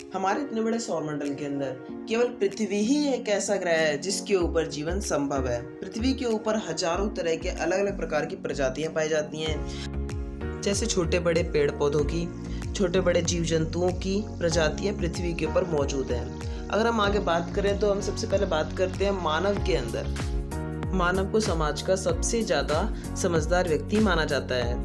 हमारे इतने बड़े सौरमंडल के अंदर केवल पृथ्वी ही एक ऐसा ग्रह है जिसके ऊपर जीवन संभव है। पृथ्वी के ऊपर हजारों तरह के अलग अलग प्रकार की प्रजातियां पाई जाती हैं, जैसे छोटे बड़े पेड़ पौधों की, छोटे बड़े जीव जंतुओं की प्रजातियां पृथ्वी के ऊपर मौजूद हैं। अगर हम आगे बात करें तो हम सबसे पहले बात करते हैं मानव के अंदर। मानव को समाज का सबसे ज़्यादा समझदार व्यक्ति माना जाता है।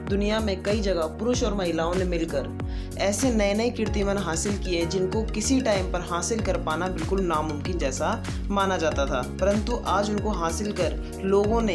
दुनिया में कई जगह पुरुष और महिलाओं ने मिलकर ऐसे नए नए कीर्तिमान हासिल किए जिनको किसी टाइम पर हासिल कर पाना बिल्कुल नामुमकिन जैसा माना जाता था, परंतु आज उनको हासिल कर लोगों ने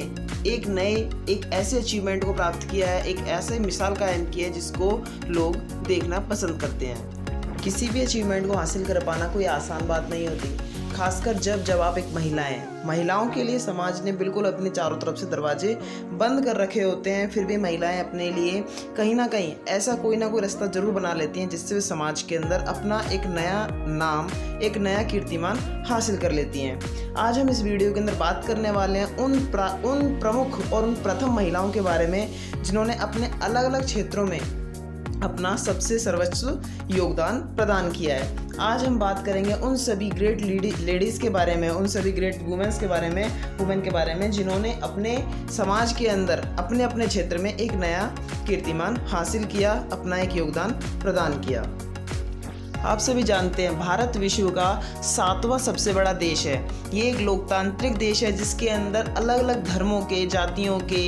एक ऐसे अचीवमेंट को प्राप्त किया है, एक ऐसे मिसाल कायम की है जिसको लोग देखना पसंद करते हैं। किसी भी अचीवमेंट को हासिल कर पाना कोई आसान बात नहीं होती, खासकर जब आप एक महिला हैं। महिलाओं के लिए समाज ने बिल्कुल अपने चारों तरफ से दरवाजे बंद कर रखे होते हैं, फिर भी महिलाएं अपने लिए कहीं ना कहीं ऐसा कोई ना कोई रास्ता जरूर बना लेती हैं जिससे वे समाज के अंदर अपना एक नया नाम, एक नया कीर्तिमान हासिल कर लेती हैं। आज हम इस वीडियो के अंदर बात करने वाले हैं उन प्रमुख और उन प्रथम महिलाओं के बारे में जिन्होंने अपने अलग अलग क्षेत्रों में अपना सबसे सर्वोच्च योगदान प्रदान किया है। आज हम बात करेंगे उन सभी ग्रेट लेडीज़ के बारे में, उन सभी ग्रेट वुमेन के बारे में जिन्होंने अपने समाज के अंदर अपने अपने क्षेत्र में एक नया कीर्तिमान हासिल किया, अपना एक योगदान प्रदान किया। आप सभी जानते हैं भारत विश्व का 7वां सबसे बड़ा देश है। ये एक लोकतांत्रिक देश है जिसके अंदर अलग अलग धर्मों के, जातियों के,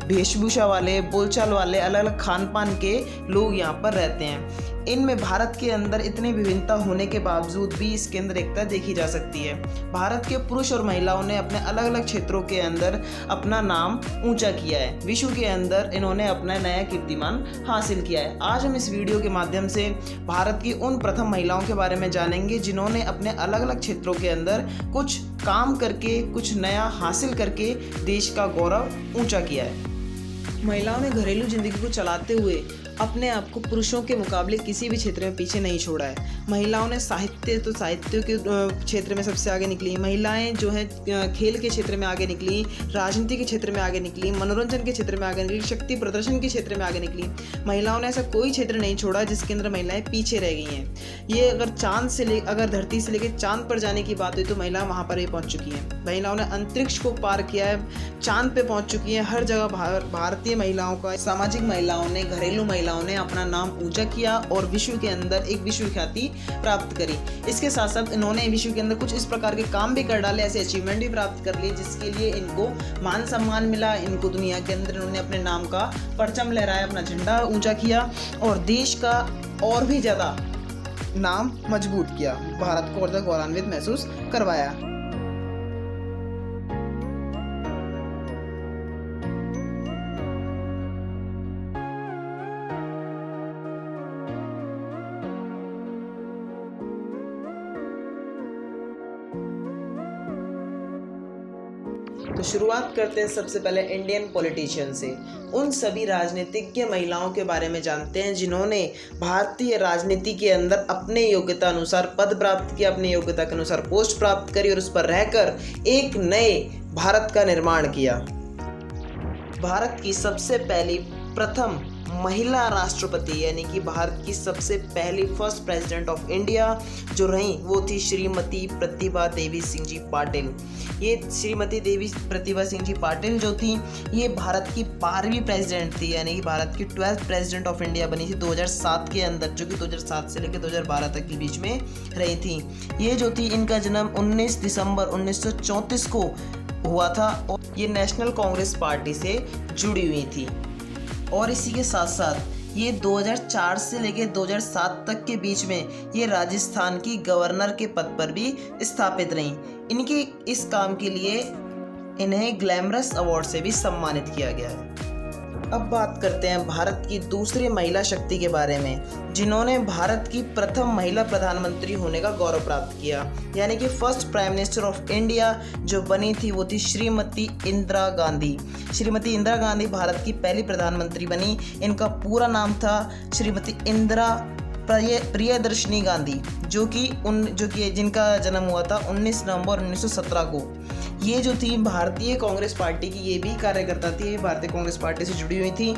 वेशभूषा वाले, बोलचाल वाले, अलग अलग खान पान के लोग यहाँ पर रहते हैं। इनमें भारत के अंदर इतनी विभिन्नता होने के बावजूद भी इसके अंदर एकता देखी जा सकती है। भारत के पुरुष और महिलाओं ने अपने अलग अलग क्षेत्रों के अंदर अपना नाम ऊंचा किया है। विश्व के अंदर इन्होंने अपना नया कीर्तिमान हासिल किया है। आज हम इस वीडियो के माध्यम से भारत की उन प्रथम महिलाओं के बारे में जानेंगे जिन्होंने अपने अलग अलग क्षेत्रों के अंदर कुछ काम करके, कुछ नया हासिल करके देश का गौरव ऊंचा किया है। महिलाओं ने घरेलू जिंदगी को चलाते हुए अपने आप को पुरुषों के मुकाबले किसी भी क्षेत्र में पीछे नहीं छोड़ा है। महिलाओं ने साहित्य के क्षेत्र में सबसे आगे निकली, महिलाएं जो है खेल के क्षेत्र में आगे निकली, राजनीति के क्षेत्र में आगे निकली, मनोरंजन के क्षेत्र में आगे निकली, शक्ति प्रदर्शन के क्षेत्र में आगे निकली। महिलाओं ने ऐसा कोई क्षेत्र नहीं छोड़ा जिसके अंदर महिलाएं पीछे रह गई हैं। ये अगर धरती से लेकर चांद पर जाने की बात हुई तो महिलाएं वहां पर भी पहुंच चुकी हैं। महिलाओं ने अंतरिक्ष को पार किया है, चांद पे पहुंच चुकी हैं। हर जगह भारतीय महिलाओं का, सामाजिक महिलाओं ने, घरेलू महिलाओं ने अपना नाम ऊंचा किया और विश्व के अंदर एक विश्व ख्याति प्राप्त करी। इसके साथ साथ इन्होंने विश्व के अंदर कुछ इस प्रकार के काम भी कर डाले, ऐसे अचीवमेंट भी प्राप्त कर लिए जिसके लिए इनको मान सम्मान मिला। इनको दुनिया के अंदर इन्होंने अपने नाम का परचम लहराया, अपना झंडा ऊंचा किया और देश का और भी ज्यादा नाम मजबूत किया, भारत को और ज्यादा गौरवान्वित महसूस करवाया। तो शुरुआत करते हैं सबसे पहले इंडियन पॉलिटिशियन से। उन सभी राजनीतिज्ञ महिलाओं के बारे में जानते हैं जिन्होंने भारतीय राजनीति के अंदर अपने योग्यता अनुसार पद प्राप्त किया, अपनी योग्यता के अनुसार पोस्ट प्राप्त करी और उस पर रहकर एक नए भारत का निर्माण किया। भारत की सबसे पहली प्रथम महिला राष्ट्रपति यानी कि भारत की सबसे पहली फर्स्ट प्रेसिडेंट ऑफ इंडिया जो रही वो थी श्रीमती प्रतिभा देवी सिंह जी पाटिल। ये श्रीमती देवी प्रतिभा सिंह जी पाटिल जो थी ये भारत की 12वीं प्रेसिडेंट थी, यानी कि भारत की 12th प्रेसिडेंट ऑफ इंडिया बनी थी 2007 के अंदर, जो कि 2007 से लेकर 2012 तक के बीच में रही थी। ये जो थी इनका जन्म 19 दिसंबर 1934 को हुआ था और ये नेशनल कांग्रेस पार्टी से जुड़ी हुई थी। और इसी के साथ साथ ये 2004 से लेकर 2007 तक के बीच में ये राजस्थान की गवर्नर के पद पर भी स्थापित रहीं। इनके इस काम के लिए इन्हें ग्लैमरस अवार्ड से भी सम्मानित किया गया है। अब बात करते हैं भारत की दूसरी महिला शक्ति के बारे में जिन्होंने भारत की प्रथम महिला प्रधानमंत्री होने का गौरव प्राप्त किया, यानी कि first prime minister of India जो बनी थी वो थी श्रीमती इंदिरा गांधी। श्रीमती इंदिरा गांधी भारत की पहली प्रधानमंत्री बनी। इनका पूरा नाम था श्रीमती इंदिरा प्रियदर्शनी गांधी, जो कि जिनका जन्म हुआ था 19 नवंबर 1917 को। ये जो थी भारतीय कांग्रेस पार्टी की ये भी कार्यकर्ता थी, ये भारतीय कांग्रेस पार्टी से जुड़ी हुई थी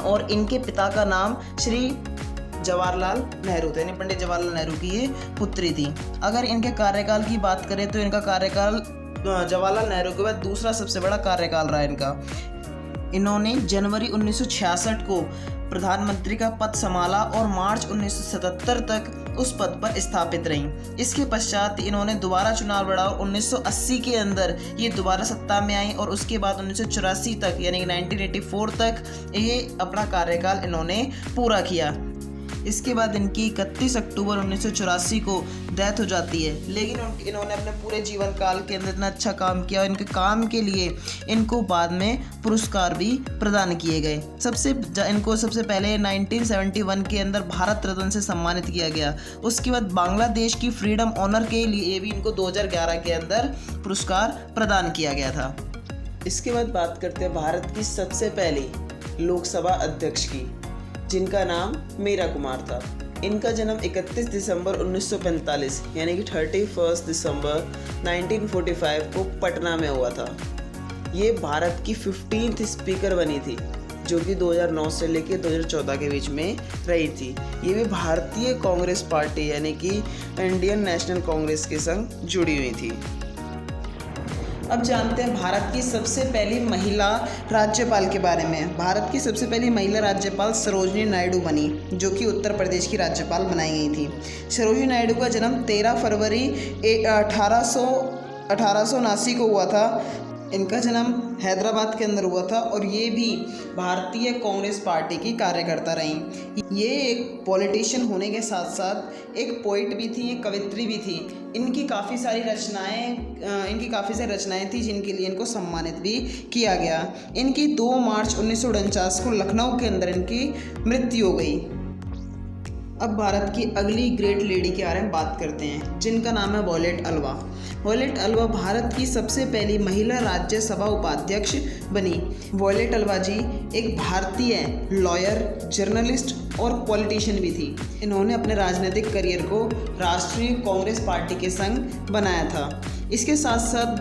और इनके पिता का नाम श्री जवाहरलाल नेहरू थे, यानी पंडित जवाहरलाल नेहरू की ये पुत्री थी। अगर इनके कार्यकाल की बात करें तो इनका कार्यकाल जवाहरलाल नेहरू के बाद दूसरा सबसे बड़ा कार्यकाल रहा इनका। इन्होंने जनवरी 1966 को प्रधानमंत्री का पद संभाला और मार्च 1977 तक उस पद पर स्थापित रहीं। इसके पश्चात इन्होंने दोबारा चुनाव लड़ा और 1980 के अंदर ये दोबारा सत्ता में आई और उसके बाद 1984 तक यानी कि 1984 तक ये अपना कार्यकाल इन्होंने पूरा किया। इसके बाद इनकी 31 अक्टूबर 1984 को डेथ हो जाती है, लेकिन इन्होंने अपने पूरे जीवन काल के अंदर इतना अच्छा काम किया और इनके काम के लिए इनको बाद में पुरस्कार भी प्रदान किए गए। इनको सबसे पहले 1971 के अंदर भारत रत्न से सम्मानित किया गया। उसके बाद बांग्लादेश की फ्रीडम ऑनर के लिए भी इनको 2011 के अंदर पुरस्कार प्रदान किया गया था। इसके बाद बात करते हैं भारत की सबसे पहली लोकसभा अध्यक्ष की, जिनका नाम मीरा कुमार था। इनका जन्म 31 दिसंबर 1945 यानी कि 31 दिसंबर 1945 को पटना में हुआ था। ये भारत की 15th स्पीकर बनी थी, जो कि 2009 से लेकर 2014 के बीच में रही थी। ये भी भारतीय कांग्रेस पार्टी यानी कि इंडियन नेशनल कांग्रेस के संग जुड़ी हुई थी। अब जानते हैं भारत की सबसे पहली महिला राज्यपाल के बारे में। भारत की सबसे पहली महिला राज्यपाल सरोजिनी नायडू बनी, जो कि उत्तर प्रदेश की राज्यपाल बनाई गई थी। सरोजिनी नायडू का जन्म 13 फरवरी 1879 को हुआ था। इनका जन्म हैदराबाद के अंदर हुआ था और ये भी भारतीय कांग्रेस पार्टी की कार्यकर्ता रहीं। ये एक पॉलिटिशियन होने के साथ साथ एक पोइट भी थी, एक कवित्री भी थी। इनकी काफ़ी सारी रचनाएं थी जिनके लिए इनको सम्मानित भी किया गया। इनकी 2 मार्च 1949 को लखनऊ के अंदर इनकी मृत्यु हो गई। अब भारत की अगली ग्रेट लेडी के बारे में बात करते हैं, जिनका नाम है वॉयलेट अल्वा। वॉयलेट अल्वा भारत की सबसे पहली महिला राज्यसभा उपाध्यक्ष बनी। वॉयलेट अल्वा जी एक भारतीय लॉयर, जर्नलिस्ट और पॉलिटिशियन भी थी। इन्होंने अपने राजनीतिक करियर को राष्ट्रीय कांग्रेस पार्टी के संग बनाया था। इसके साथ साथ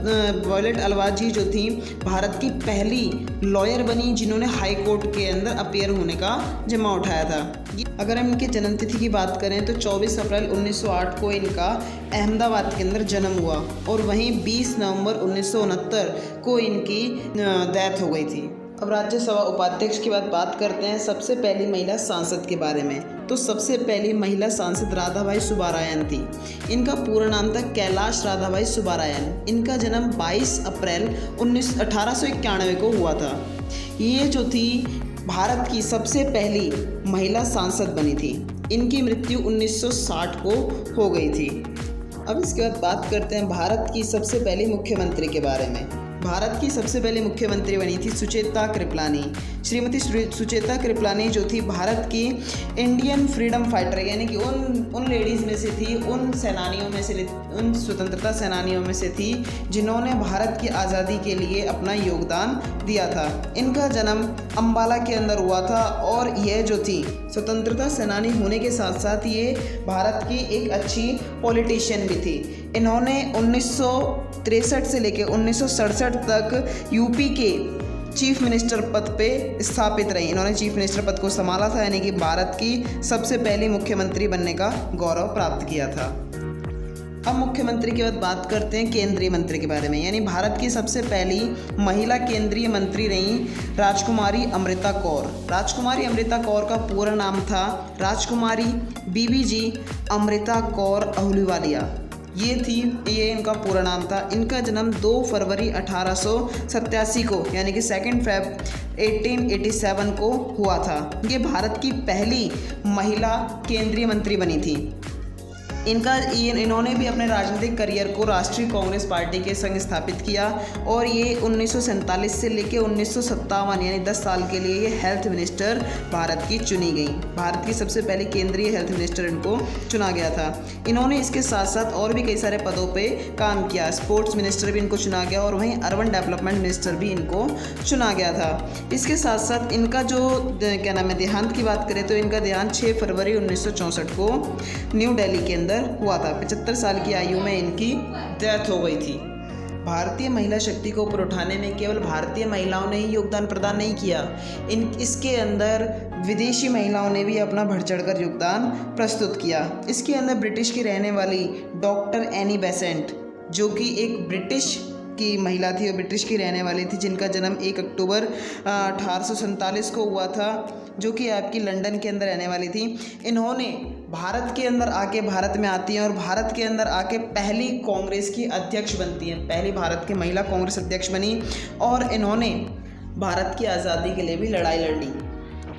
वॉयलेट अल्वा जी जो थी भारत की पहली लॉयर बनी जिन्होंने हाई कोर्ट के अंदर अपीयर होने का जिम्मा उठाया था। अगर हम इनकी जन्मतिथि की बात करें तो 24 अप्रैल 1908 को इनका अहमदाबाद के अंदर जन्म हुआ और वहीं 20 नवंबर 1969 को इनकी डेथ हो गई थी। अब राज्यसभा उपाध्यक्ष की बात करते हैं सबसे पहली महिला सांसद के बारे में। तो सबसे पहली महिला सांसद राधाबाई सुब्बारायन थी। इनका पूरा नाम था कैलाश राधाबाई सुब्बारायन। इनका जन्म 22 अप्रैल 1891 को हुआ था। ये जो थी भारत की सबसे पहली महिला सांसद बनी थी। इनकी मृत्यु 1960 को हो गई थी। अब इसके बाद बात करते हैं भारत की सबसे पहली मुख्यमंत्री के बारे में। भारत की सबसे पहली मुख्यमंत्री बनी थी सुचेता कृपलानी। श्रीमती सुचेता कृपलानी जो थी भारत की इंडियन फ्रीडम फाइटर यानी कि उन लेडीज़ में से थी, उन स्वतंत्रता सेनानियों में से थी जिन्होंने भारत की आज़ादी के लिए अपना योगदान दिया था। इनका जन्म अम्बाला के अंदर हुआ था और यह जो थी स्वतंत्रता सेनानी होने के साथ साथ ये भारत की एक अच्छी पॉलिटिशियन भी थी। इन्होंने 1963 से लेकर 1967 तक यूपी के चीफ मिनिस्टर पद पे स्थापित रही। इन्होंने चीफ मिनिस्टर पद को संभाला था यानी कि भारत की सबसे पहली मुख्यमंत्री बनने का गौरव प्राप्त किया था। अब मुख्यमंत्री के बाद बात करते हैं केंद्रीय मंत्री के बारे में। यानी भारत की सबसे पहली महिला केंद्रीय मंत्री रही राजकुमारी अमृता कौर। राजकुमारी अमृता कौर का पूरा नाम था राजकुमारी बीबीजी अमृता कौर अहलूवालिया। ये इनका पूरा नाम था। इनका जन्म 2 फरवरी 1887 को यानी कि 2 फेब 1887 को हुआ था। ये भारत की पहली महिला केंद्रीय मंत्री बनी थी। इन्होंने भी अपने राजनीतिक करियर को राष्ट्रीय कांग्रेस पार्टी के संग स्थापित किया और ये 1947 से लेकर 1957 यानी 10 साल के लिए ये हेल्थ मिनिस्टर भारत की चुनी गई। भारत की सबसे पहली केंद्रीय हेल्थ मिनिस्टर इनको चुना गया था। इन्होंने इसके साथ साथ और भी कई सारे पदों पे काम किया। स्पोर्ट्स मिनिस्टर भी इनको चुना गया और वहीं अर्बन डेवलपमेंट मिनिस्टर भी इनको चुना गया था। इसके साथ साथ इनका जो देहांत की बात करें तो इनका देहांत 6 फरवरी 1964 को न्यू दिल्ली के अंदर हुआ था। 75 साल की आयु में इनकी डेथ हो गई थी। भारतीय महिला शक्ति को ऊपर उठाने में केवल भारतीय महिलाओं ने ही योगदान प्रदान नहीं किया। इसके अंदर विदेशी महिलाओं ने भी अपना बढ़ चढ़कर योगदान प्रस्तुत किया। इसके अंदर ब्रिटिश की रहने वाली डॉक्टर एनी बेसेंट, जो कि एक ब्रिटिश की महिला थी और ब्रिटिश की रहने वाली थी, जिनका जन्म 1 अक्टूबर 1847 को हुआ था, जो कि आपकी लंदन के अंदर रहने वाली थी। इन्होंने भारत के अंदर आके भारत में आती हैं और भारत के अंदर आके पहली कांग्रेस की अध्यक्ष बनती हैं, पहली भारत की महिला कांग्रेस अध्यक्ष बनी और इन्होंने भारत की आज़ादी के लिए भी लड़ाई लड़ी।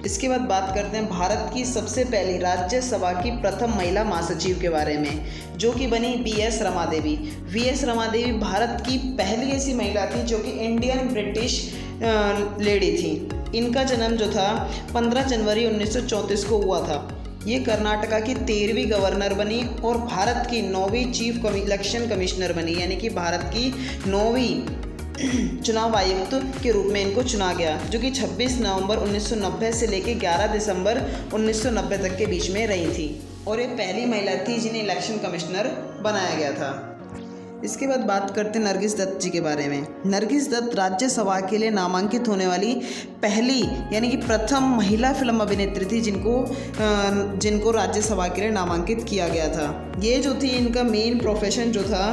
इसके बाद बात करते हैं भारत की सबसे पहली राज्यसभा की प्रथम महिला महासचिव के बारे में, जो कि बनी वी.एस. रमादेवी। वी.एस. रमादेवी भारत की पहली ऐसी महिला थी जो कि इंडियन ब्रिटिश लेडी थी। इनका जन्म जो था 15 जनवरी 1934 को हुआ था। ये कर्नाटका की 13वीं गवर्नर बनी और भारत की 9वीं चीफ इलेक्शन कमिश्नर बनी, यानी कि भारत की 9वीं चुनाव आयुक्त के रूप में इनको चुना गया, जो कि 26 नवंबर 1990 से लेकर 11 दिसंबर 1990 तक के बीच में रही थी और ये पहली महिला थी जिन्हें इलेक्शन कमिश्नर बनाया गया था। इसके बाद बात करते हैं नरगिस दत्त जी के बारे में। नरगिस दत्त राज्यसभा के लिए नामांकित होने वाली पहली यानी कि प्रथम महिला फिल्म अभिनेत्री थी जिनको राज्यसभा के लिए नामांकित किया गया था। ये जो थी इनका मेन प्रोफेशन जो था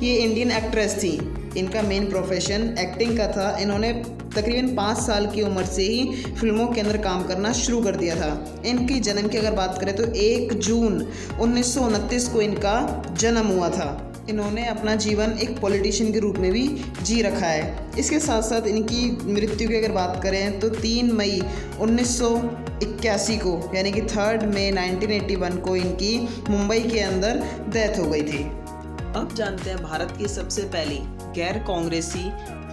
ये इंडियन एक्ट्रेस थी। इनका मेन प्रोफेशन एक्टिंग का था। इन्होंने तकरीबन 5 साल की उम्र से ही फिल्मों के अंदर काम करना शुरू कर दिया था। इनकी जन्म की अगर बात करें तो 1 जून 1929 को इनका जन्म हुआ था। इन्होंने अपना जीवन एक पॉलिटिशियन के रूप में भी जी रखा है। इसके साथ साथ इनकी मृत्यु की अगर बात करें तो 3 मई 1981 को यानी कि 3 मई 1981 को इनकी मुंबई के अंदर डेथ हो गई थी। अब जानते हैं भारत की सबसे पहली गैर कांग्रेसी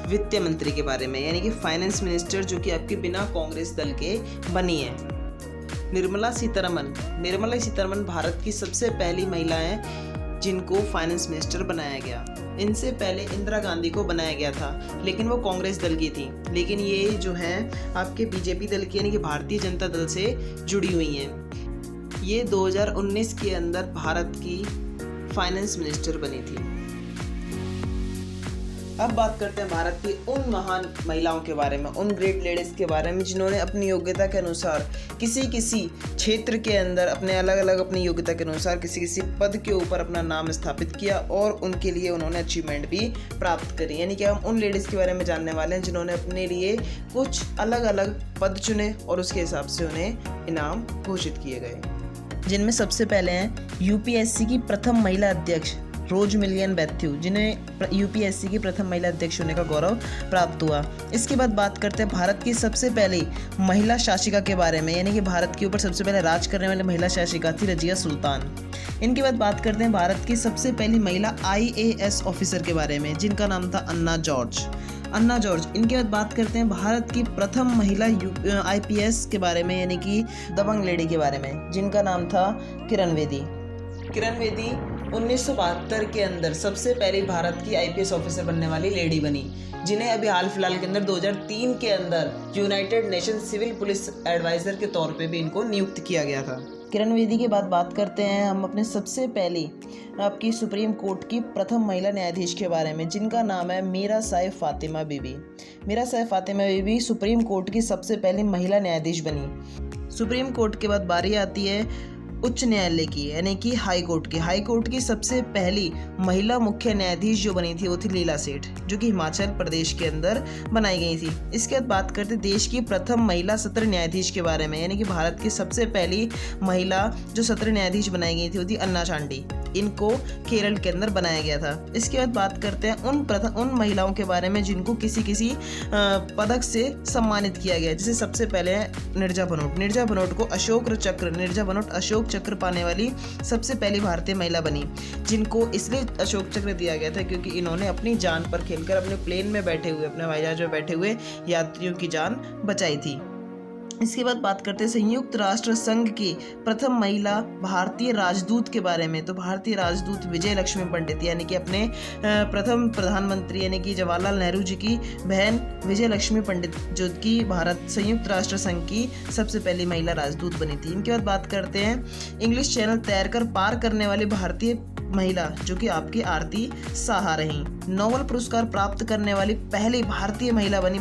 वित्त मंत्री के बारे में, यानी कि फाइनेंस मिनिस्टर, जो कि आपके बिना कांग्रेस दल के बनी है। निर्मला सीतारमन भारत की सबसे पहली महिला है जिनको फाइनेंस मिनिस्टर बनाया गया। इनसे पहले इंदिरा गांधी को बनाया गया था, लेकिन वो कांग्रेस दल की थी। लेकिन ये जो है आपके बीजेपी दल की यानी कि भारतीय जनता दल से जुड़ी हुई हैं। ये 2019 के अंदर भारत की फाइनेंस मिनिस्टर बनी थी। अब बात करते हैं भारत की उन महान महिलाओं के बारे में, उन ग्रेट लेडीज़ के बारे में जिन्होंने अपनी योग्यता के अनुसार किसी क्षेत्र के अंदर अपने अलग अपनी योग्यता के अनुसार किसी पद के ऊपर अपना नाम स्थापित किया और उनके लिए उन्होंने अचीवमेंट भी प्राप्त करी। यानी कि हम उन लेडीज़ के बारे में जानने वाले हैं जिन्होंने अपने लिए कुछ अलग पद चुने और उसके हिसाब से उन्हें इनाम घोषित किए गए, जिनमें सबसे पहले हैं यूपीएससी की प्रथम महिला अध्यक्ष रोजमेलियन मैथ्यू, जिन्हें यूपीएससी की प्रथम महिला अध्यक्ष होने का गौरव प्राप्त हुआ। इसके बाद बात करते हैं भारत की सबसे पहली महिला शासिका के बारे में, यानी कि भारत के ऊपर सबसे पहले राज करने वाली महिला शासिका थी रजिया सुल्तान। इनके बाद बात करते हैं भारत की सबसे पहली महिला आईएएस ऑफिसर के बारे में, जिनका नाम था अन्ना जॉर्ज। इनके बाद बात करते हैं भारत की प्रथम महिला आईपीएस के बारे में, यानी कि दबंग लेडी के बारे में, जिनका नाम था किरण बेदी। 1972 के अंदर सबसे पहली भारत की आईपीएस ऑफिसर बनने वाली लेडी बनी, जिन्हें अभी हाल फिलहाल के अंदर 2003 के अंदर United Nation civil police advisor के तौर पे भी इनको नियुक्त किया गया था। किरण बेदी के बाद बात करते हैं हम अपने सबसे पहली आपकी सुप्रीम कोर्ट की प्रथम महिला न्यायाधीश के बारे में, जिनका नाम है मीरा साहिब फातिमा बीबी। मीरा साहिब फातिमा बीबी सुप्रीम कोर्ट की सबसे पहली महिला न्यायाधीश बनी। सुप्रीम कोर्ट के बाद बारी आती है उच्च न्यायालय की, यानी कि हाई कोर्ट की सबसे पहली महिला मुख्य न्यायाधीश जो बनी थी वो थी लीला सेठ, जो कि हिमाचल प्रदेश के अंदर बनाई गई थी। इसके बाद बात करते देश की प्रथम महिला सत्र न्यायाधीश के बारे में, यानी कि भारत की सबसे पहली महिला जो सत्र न्यायाधीश बनाई गई थी वो थी अन्ना चांडी। इनको केरल के अंदर बनाया गया था। इसके बाद बात करते हैं उन महिलाओं के बारे में जिनको किसी पदक से सम्मानित किया गया, जैसे सबसे पहले है नीरजा भनोट को अशोक चक्र पाने वाली सबसे पहली भारतीय महिला बनी, जिनको इसलिए अशोक चक्र दिया गया था क्योंकि इन्होंने अपनी जान पर खेलकर अपने प्लेन में बैठे हुए, अपने हवाई जहाज में बैठे हुए यात्रियों की जान बचाई थी। इसके बाद बात करते हैं संयुक्त राष्ट्र संघ की प्रथम महिला भारतीय राजदूत के बारे में। तो भारतीय राजदूत विजय लक्ष्मी पंडित, यानी कि अपने प्रथम प्रधानमंत्री यानी कि जवाहरलाल नेहरू जी की बहन विजय लक्ष्मी पंडित, जो कि भारत संयुक्त राष्ट्र संघ की सबसे पहली महिला राजदूत बनी थी। इनके बाद बात करते हैं इंग्लिश चैनल तैरकर पार करने वाली भारतीय महिला, जो कि आपकी आरती साहा रही। नोबेल पुरस्कार प्राप्त करने वाली पहली भारतीय महिला बनी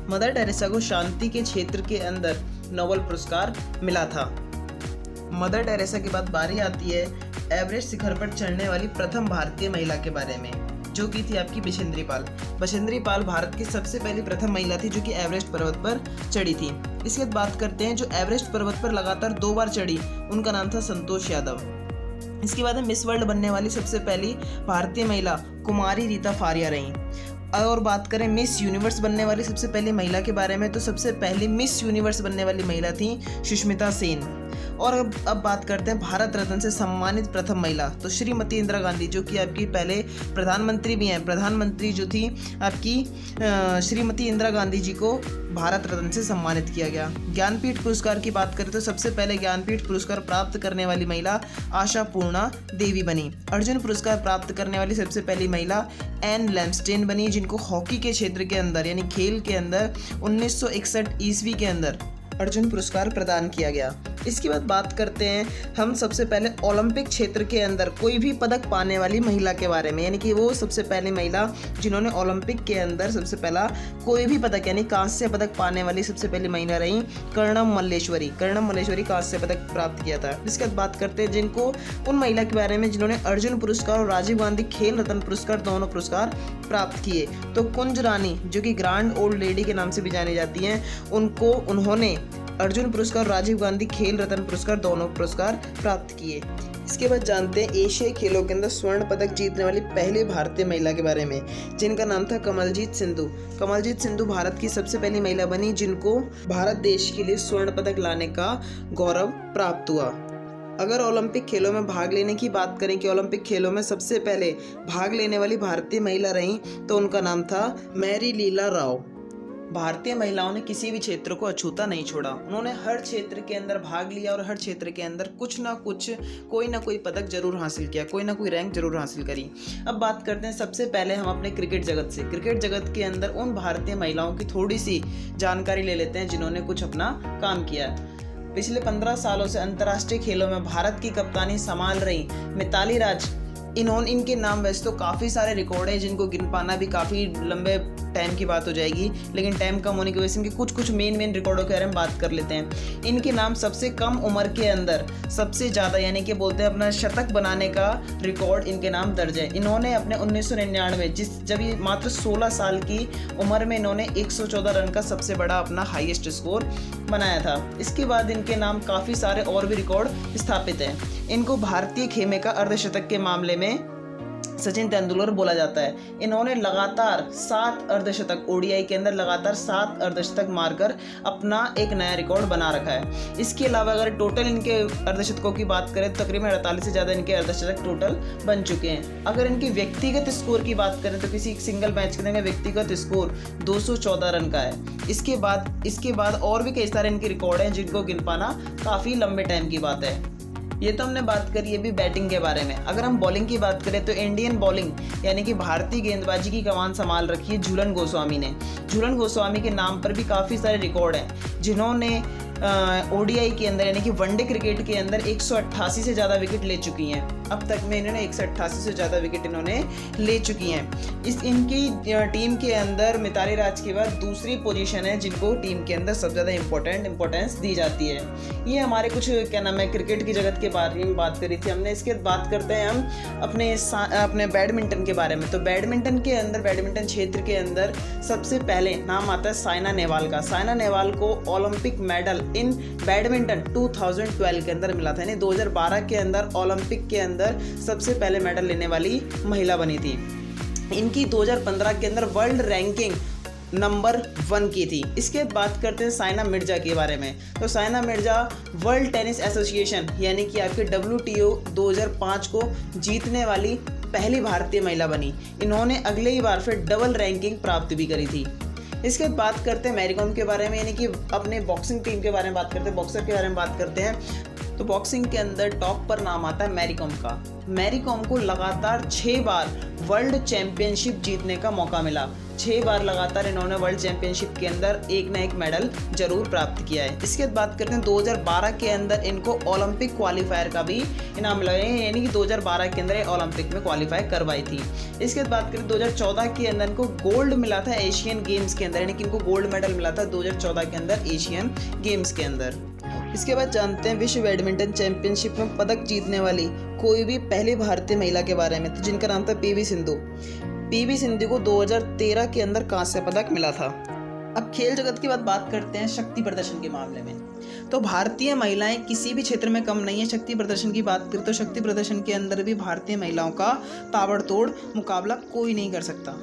मदर टेरेसा को शांति के क्षेत्र के अंदर नोबेल पुरस्कार मिला था। मदर टेरेसा के बाद बारी आती है एवरेस्ट शिखर पर चढ़ने वाली प्रथम भारतीय महिला के बारे में, जो कि थी आपकी बछेंद्री पाल। बछेंद्री पाल भारत की सबसे पहली प्रथम महिला थी जो कि एवरेस्ट पर्वत पर चढ़ी थी। इसके बाद बात करते हैं जो एवरेस्ट पर्वत पर लगातार 2 बार चढ़ी, उनका नाम था संतोष यादव। इसके बाद मिस वर्ल्ड बनने वाली सबसे पहली भारतीय महिला कुमारी रीता फारिया रहीं। और बात करें मिस यूनिवर्स बनने वाली सबसे पहली महिला के बारे में, तो सबसे पहली मिस यूनिवर्स बनने वाली महिला थी सुष्मिता सेन। और अब बात करते हैं भारत रत्न से सम्मानित प्रथम महिला, तो श्रीमती इंदिरा गांधी, जो कि आपकी पहले प्रधानमंत्री भी हैं। प्रधानमंत्री जो थी आपकी श्रीमती इंदिरा गांधी जी को भारत रत्न से सम्मानित किया गया। ज्ञानपीठ पुरस्कार की बात करें तो सबसे पहले ज्ञानपीठ पुरस्कार प्राप्त करने वाली महिला आशा पूर्णा देवी बनी। अर्जुन पुरस्कार प्राप्त करने वाली सबसे पहली महिला एन लैम्स्टेन बनी, जिनको हॉकी के क्षेत्र के अंदर यानी खेल के अंदर 1961 ईस्वी के अंदर अर्जुन पुरस्कार प्रदान किया गया। इसके बाद बात करते हैं हम सबसे पहले ओलंपिक क्षेत्र के अंदर कोई भी पदक पाने वाली महिला के बारे में, यानी कि वो सबसे पहली महिला जिन्होंने ओलंपिक के अंदर सबसे पहला कोई भी पदक यानी कांस्य पदक पाने वाली सबसे पहली महिला रही कर्णम मल्लेश्वरी। कर्णम मल्लेश्वरी कांस्य पदक प्राप्त किया था। इसके बाद बात करते हैं जिनको उन महिला के बारे में जिन्होंने अर्जुन पुरस्कार और राजीव गांधी खेल रत्न पुरस्कार दोनों पुरस्कार प्राप्त किए। तो कुंज रानी, जो कि ग्रैंड ओल्ड लेडी के नाम से भी जानी जाती हैं, उन्होंने अर्जुन पुरस्कार, राजीव गांधी खेल रत्न पुरस्कार दोनों पुरस्कार प्राप्त किए। इसके बाद जानते हैं एशियाई खेलों के अंदर स्वर्ण पदक जीतने वाली पहली भारतीय महिला के बारे में, जिनका नाम था कमलजीत सिंधु। कमलजीत सिंधु भारत की सबसे पहली महिला बनी जिनको भारत देश के लिए स्वर्ण पदक लाने का गौरव प्राप्त हुआ। अगर ओलंपिक खेलों में भाग लेने की बात करें कि ओलंपिक खेलों में सबसे पहले भाग लेने वाली भारतीय महिला रहीं, तो उनका नाम था मैरी लीला राव। भारतीय महिलाओं ने किसी भी क्षेत्र को अछूता नहीं छोड़ा। उन्होंने हर क्षेत्र के अंदर भाग लिया और हर क्षेत्र के अंदर कुछ ना कुछ कोई ना कोई पदक जरूर हासिल किया, कोई ना कोई रैंक जरूर हासिल करी। अब बात करते हैं सबसे पहले हम अपने क्रिकेट जगत से। क्रिकेट जगत के अंदर उन भारतीय महिलाओं की थोड़ी सी जानकारी ले लेते हैं जिन्होंने कुछ अपना काम किया। पिछले 15 सालों से अंतर्राष्ट्रीय खेलों में भारत की कप्तानी संभाल रही मिताली राज, इनके नाम वैसे तो काफ़ी सारे रिकॉर्ड हैं जिनको गिन पाना भी काफ़ी लंबे टाइम की बात हो जाएगी, लेकिन टाइम कम होने की वजह से इनके कुछ मेन रिकॉर्डों के बारे में बात कर लेते हैं। इनके नाम सबसे कम उम्र के अंदर सबसे ज़्यादा यानी कि बोलते हैं अपना शतक बनाने का रिकॉर्ड इनके नाम दर्ज है। इन्होंने अपने 1999 जब ये मात्र 16 साल की उम्र में इन्होंने 114 रन का सबसे बड़ा अपना हाईएस्ट स्कोर बनाया था। इसके बाद इनके नाम काफ़ी सारे और भी रिकॉर्ड स्थापित हैं। इनको भारतीय खेमे का अर्धशतक के मामले में सचिन तेंदुलकर बोला जाता है। इन्होंने लगातार 7 अर्धशतक ओडीआई के अंदर लगातार 7 अर्धशतक मारकर अपना एक नया रिकॉर्ड बना रखा है। इसके अलावा अगर टोटल इनके अर्धशतकों की बात करें तो तकरीबन 48 से ज़्यादा इनके अर्धशतक टोटल बन चुके हैं। अगर इनकी व्यक्तिगत स्कोर की बात करें तो किसी सिंगल मैच के अंदर व्यक्तिगत स्कोर 214 रन का है। इसके बाद और भी कई सारे इनके रिकॉर्ड हैं जिनको गिन पाना काफ़ी लंबे टाइम की बात है। ये तो हमने बात करी है भी बैटिंग के बारे में। अगर हम बॉलिंग की बात करें तो इंडियन बॉलिंग यानी कि भारतीय गेंदबाजी की कमान संभाल रखी है झूलन गोस्वामी ने। झूलन गोस्वामी के नाम पर भी काफ़ी सारे रिकॉर्ड हैं, जिन्होंने ओडीआई के अंदर यानी कि वनडे क्रिकेट के अंदर 188 से ज़्यादा विकेट ले चुकी हैं। अब तक में इन्होंने 188 से ज़्यादा विकेट इन्होंने ले चुकी हैं। इनकी टीम के अंदर मिताली राज के बाद दूसरी पोजीशन है जिनको टीम के अंदर सबसे ज़्यादा इंपॉर्टेंस दी जाती है। ये हमारे कुछ क्रिकेट की जगत के बारे में बात करी थी हमने। इसके बाद बात करते हैं हम अपने बैडमिंटन के बारे में। तो बैडमिंटन क्षेत्र के अंदर सबसे पहले नाम आता है साइना नेहवाल का। साइना नेहवाल को ओलंपिक मेडल इन बैडमिंटन 2012 के अंदर मिला था, यानी 2012 के अंदर ओलंपिक के अंदर सबसे पहले मेडल लेने वाली महिला बनी थी। इनकी 2015 के अंदर वर्ल्ड रैंकिंग नंबर 1 की थी। इसके बाद बात करते हैं साइना मिर्जा के बारे में। तो Saina Mirza world tennis association यानी कि आपके WTO 2005 को जीतने वाली पहली भारतीय महिला बनी। इन्होंने अगले ही बार फिर डबल रैंकिंग प्राप्त भी करी थी। इसके बाद बात करते हैं मैरी कॉम के बारे में, यानी कि अपने बॉक्सिंग टीम के बारे में बात करते हैं, बॉक्सर के बारे में बात करते हैं। तो बॉक्सिंग के अंदर टॉप पर नाम आता है मैरी कॉम का। मैरी कॉम को लगातार 6 बार वर्ल्ड चैंपियनशिप जीतने का मौका मिला। 6 बार लगातार इन्होंने वर्ल्ड चैंपियनशिप के अंदर एक ना एक मेडल जरूर प्राप्त किया है। इसके बाद बात करते हैं 2012 के अंदर इनको ओलंपिक क्वालिफायर का भी इनाम मिला है, यानी कि 2012 के अंदर ओलंपिक में क्वालिफाई करवाई थी। इसके बाद बात करें 2014 के अंदर इनको गोल्ड मिला था एशियन गेम्स के अंदर, यानी कि इनको गोल्ड मेडल मिला था 2014 के अंदर एशियन गेम्स के अंदर। इसके बाद जानते हैं विश्व बैडमिंटन चैंपियनशिप में पदक जीतने वाली कोई भी पहली भारतीय महिला के बारे में, तो जिनका नाम था पीवी सिंधु। पीवी सिंधु को 2013 के अंदर कांस्य पदक मिला था। अब खेल जगत की बात करते हैं शक्ति प्रदर्शन के मामले में, तो भारतीय महिलाएं किसी भी क्षेत्र में कम नहीं है। शक्ति प्रदर्शन की बात करें तो शक्ति प्रदर्शन के अंदर भी भारतीय महिलाओं का ताबड़तोड़ मुकाबला कोई नहीं कर सकता।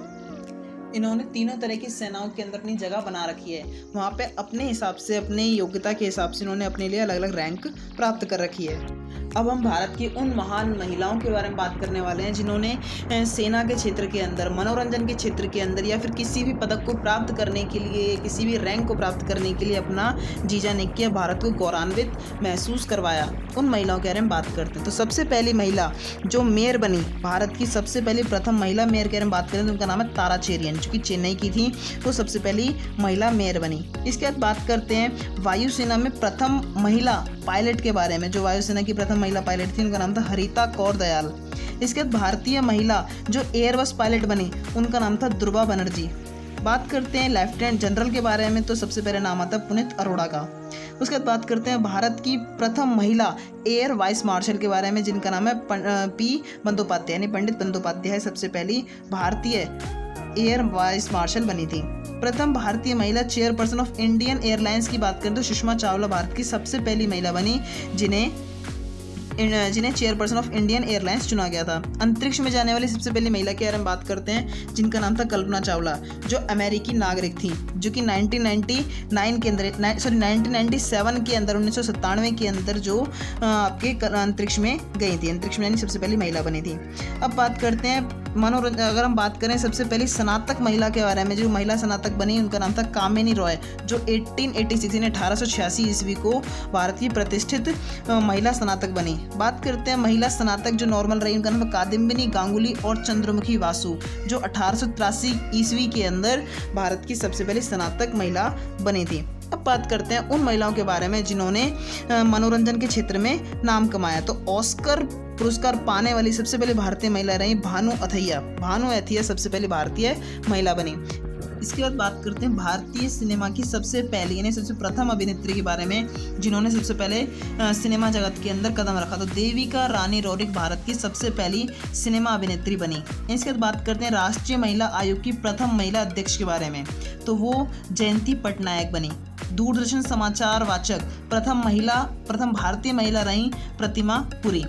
इन्होंने तीनों तरह की सेनाओं के अंदर अपनी जगह बना रखी है, वहाँ पे अपने हिसाब से अपनी योग्यता के हिसाब से इन्होंने अपने लिए अलग अलग रैंक प्राप्त कर रखी है। अब हम भारत की उन महान महिलाओं के बारे में बात करने वाले हैं जिन्होंने सेना के क्षेत्र के अंदर, मनोरंजन के क्षेत्र के अंदर या फिर किसी भी पदक को प्राप्त करने के लिए, किसी भी रैंक को प्राप्त करने के लिए अपना जीजा निक किया, भारत को गौरवान्वित महसूस करवाया। उन महिलाओं के बारे में बात करते हैं। तो सबसे पहली महिला जो मेयर बनी, भारत की सबसे पहली प्रथम महिला मेयर के बारे में बात करें तो उनका नाम है तारा चेरियन, जो कि चेन्नई की थी, वो सबसे पहली महिला मेयर बनी। इसके बाद बात करते हैं वायुसेना में प्रथम महिला पायलट के बारे में। जो वायुसेना की प्रथम महिला पायलट थी उनका नाम था हरिता कौर दयाल। इसके बाद भारतीय महिला जो एयरबस पायलट बनी उनका नाम था ध्रुवा बनर्जी। बात करते हैं लेफ्टिनेंट जनरल के बारे में, तो सबसे पहले नाम आता है पुनीत अरोड़ा का। उसके बाद बात करते हैं भारत की प्रथम महिला एयर वाइस मार्शल के बारे में, जिनका नाम है पी बंदोपाध्याय, यानी पंडित बंदोपाध्याय सबसे पहली भारतीय एयर वाइस मार्शल बनी थी। प्रथम भारतीय महिला चेयरपर्सन ऑफ इंडियन एयरलाइंस की बात करें तो सुषमा चावला भारत की सबसे पहली महिला बनी जिन्हें चेयरपर्सन ऑफ इंडियन एयरलाइंस चुना गया था। अंतरिक्ष में जाने वाली सबसे पहली महिला के बारे में बात करते हैं, जिनका नाम था कल्पना चावला, जो अमेरिकी नागरिक थी, जो कि 1997 के अंदर 1997 के अंदर 1997 के अंदर जो आपके अंतरिक्ष में गई थी, अंतरिक्ष में यानी सबसे पहली महिला बनी थी। अब बात करते हैं मनोरंजन, अगर हम बात करें सबसे पहली स्नातक महिला के बारे में, जो महिला स्नातक बनी उनका नाम था कामिनी रॉय, जो 1886 यानी 1886 ईस्वी को भारत की प्रतिष्ठित महिला स्नातक बनी। बात करते हैं महिला स्नातक जो नॉर्मल रही, उनका नाम है कादम्बिनी गांगुली और चंद्रमुखी वासु, जो 1883 ईस्वी के अंदर भारत की सबसे पहली स्नातक महिला बनी थी। अब बात करते हैं उन महिलाओं के बारे में जिन्होंने मनोरंजन के क्षेत्र में नाम कमाया। तो ऑस्कर पुरस्कार पाने वाली सबसे पहली भारतीय महिला रही भानु अथैया। भानु अथैया सबसे पहली भारतीय महिला बनी। इसके बाद बात करते हैं भारतीय सिनेमा की सबसे पहली यानी सबसे प्रथम अभिनेत्री के बारे में, जिन्होंने सबसे पहले सिनेमा जगत के अंदर कदम रखा। तो देविका रानी रौरिक भारत की सबसे पहली सिनेमा अभिनेत्री बनी। इसके बाद बात करते हैं राष्ट्रीय महिला आयोग की प्रथम महिला अध्यक्ष के बारे में, तो वो जयंती पटनायक बनी। दूरदर्शन समाचार वाचक प्रथम भारतीय महिला रही प्रतिमा पुरी।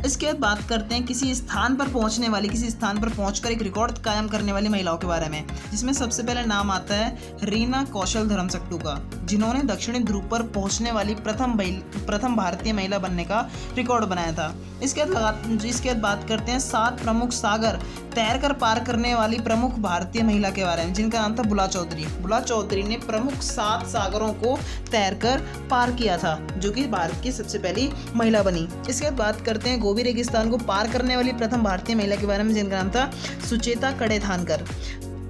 इसके बाद बात करते हैं किसी स्थान पर पहुंचकर एक रिकॉर्ड कायम करने वाली महिलाओं के बारे में, जिसमें सबसे पहले नाम आता है रीना कौशल धर्मसट्टू का, जिन्होंने दक्षिणी ध्रुव पर पहुंचने वाली प्रथम भारतीय महिला बनने का रिकॉर्ड बनाया था। इसके बाद बात करते हैं 7 प्रमुख सागर तैरकर पार करने वाली प्रमुख भारतीय महिला के बारे में, जिनका नाम था बुला चौधरी। बुला चौधरी ने प्रमुख 7 सागरों को तैरकर पार किया था, जो कि भारत की सबसे पहली महिला बनी। इसके बाद बात करते हैं गोबी रेगिस्तान को पार करने वाली प्रथम भारतीय महिला के बारे में, जिनका नाम था सुचेता कड़ेथानकर।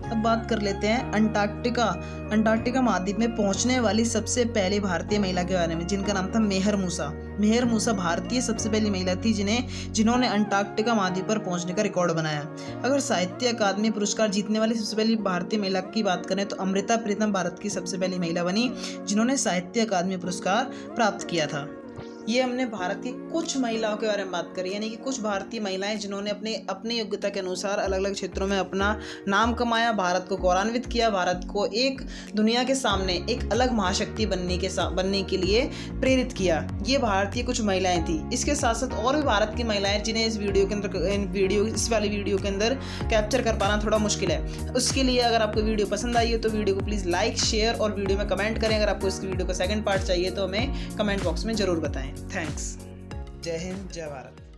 अब बात कर लेते हैं अंटार्कटिका महाद्वीप में पहुंचने वाली सबसे पहली भारतीय महिला के बारे में, जिनका नाम था मेहर मूसा। मेहर मूसा भारतीय सबसे पहली महिला थी जिन्होंने अंटार्कटिका महाद्वीप पर पहुंचने का रिकॉर्ड बनाया। अगर साहित्य अकादमी पुरस्कार जीतने वाली सबसे पहली भारतीय महिला की बात करें तो अमृता प्रीतम भारत की सबसे पहली महिला बनी, जिन्होंने साहित्य अकादमी पुरस्कार प्राप्त किया था। ये हमने भारत की कुछ महिलाओं के बारे में बात करी, यानी कि कुछ भारतीय महिलाएं जिन्होंने अपने योग्यता के अनुसार अलग अलग क्षेत्रों में अपना नाम कमाया, भारत को गौरवान्वित किया, भारत को एक दुनिया के सामने एक अलग महाशक्ति बनने के लिए प्रेरित किया। ये भारत की कुछ महिलाएं थी। इसके साथ साथ और भी भारत की महिलाएं जिन्हें इस वाली वीडियो के अंदर कैप्चर कर पाना थोड़ा मुश्किल है। उसके लिए अगर आपको वीडियो पसंद आई हो तो वीडियो को प्लीज़ लाइक, शेयर और वीडियो में कमेंट करें। अगर आपको इस वीडियो का सेकंड पार्ट चाहिए तो हमें कमेंट बॉक्स में ज़रूर बताएं। थैंक्स। जय हिंद, जय भारत।